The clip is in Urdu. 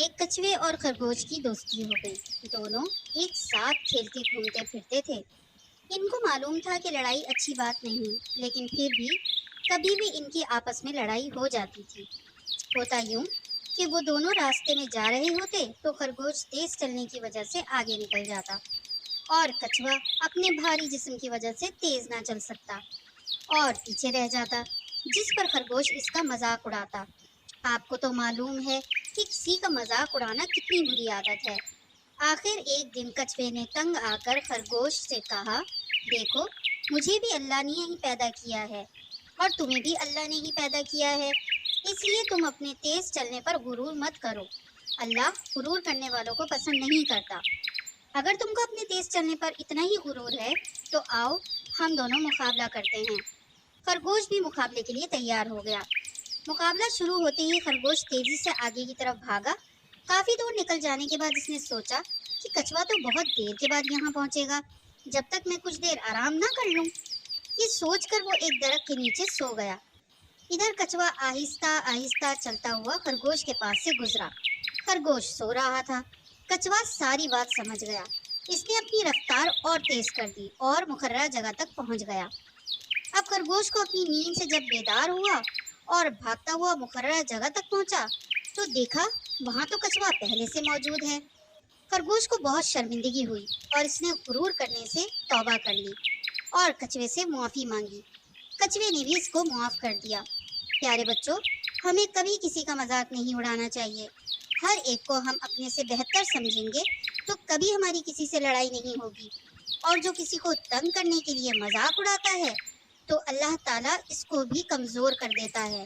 ایک کچھوے اور خرگوش کی دوستی ہو گئی۔ دونوں ایک ساتھ کھیلتے گھومتے پھرتے تھے۔ ان کو معلوم تھا کہ لڑائی اچھی بات نہیں، لیکن پھر بھی کبھی بھی ان کی آپس میں لڑائی ہو جاتی تھی۔ ہوتا یوں کہ وہ دونوں راستے میں جا رہے ہوتے تو خرگوش تیز چلنے کی وجہ سے آگے نکل جاتا اور کچھوا اپنے بھاری جسم کی وجہ سے تیز نہ چل سکتا اور پیچھے رہ جاتا، جس پر خرگوش اس کا مذاق اڑاتا۔ آپ کو تو معلوم ہے کہ کسی کا مذاق اڑانا کتنی بری عادت ہے۔ آخر ایک دن کچھوے نے تنگ آ کر خرگوش سے کہا، دیکھو، مجھے بھی اللہ نے ہی پیدا کیا ہے اور تمہیں بھی اللہ نے ہی پیدا کیا ہے، اس لیے تم اپنے تیز چلنے پر غرور مت کرو۔ اللہ غرور کرنے والوں کو پسند نہیں کرتا۔ اگر تم کو اپنے تیز چلنے پر اتنا ہی غرور ہے تو آؤ ہم دونوں مقابلہ کرتے ہیں۔ خرگوش بھی مقابلے کے لیے تیار ہو گیا۔ مقابلہ شروع ہوتے ہی خرگوش تیزی سے آگے کی طرف بھاگا۔ کافی دور نکل جانے کے بعد اس نے سوچا کہ کچھوا تو بہت دیر کے بعد یہاں پہنچے گا، جب تک میں کچھ دیر آرام نہ کر لوں۔ یہ سوچ کر وہ ایک درخت کے نیچے سو گیا۔ ادھر کچھوا آہستہ آہستہ چلتا ہوا خرگوش کے پاس سے گزرا۔ خرگوش سو رہا تھا۔ کچھوا ساری بات سمجھ گیا۔ اس نے اپنی رفتار اور تیز کر دی اور مقررہ جگہ تک پہنچ گیا۔ اب خرگوش کو اپنی نیند سے جب بیدار ہوا اور بھاگتا ہوا مقررہ جگہ تک پہنچا تو دیکھا وہاں تو کچھوا پہلے سے موجود ہے۔ خرگوش کو بہت شرمندگی ہوئی اور اس نے غرور کرنے سے توبہ کر لی اور کچھوے سے معافی مانگی۔ کچھوے نے بھی اس کو معاف کر دیا۔ پیارے بچوں، ہمیں کبھی کسی کا مذاق نہیں اڑانا چاہیے۔ ہر ایک کو ہم اپنے سے بہتر سمجھیں گے تو کبھی ہماری کسی سے لڑائی نہیں ہوگی، اور جو کسی کو تنگ کرنے کے لیے مذاق اڑاتا ہے تو اللہ تعالیٰ اس کو بھی کمزور کر دیتا ہے۔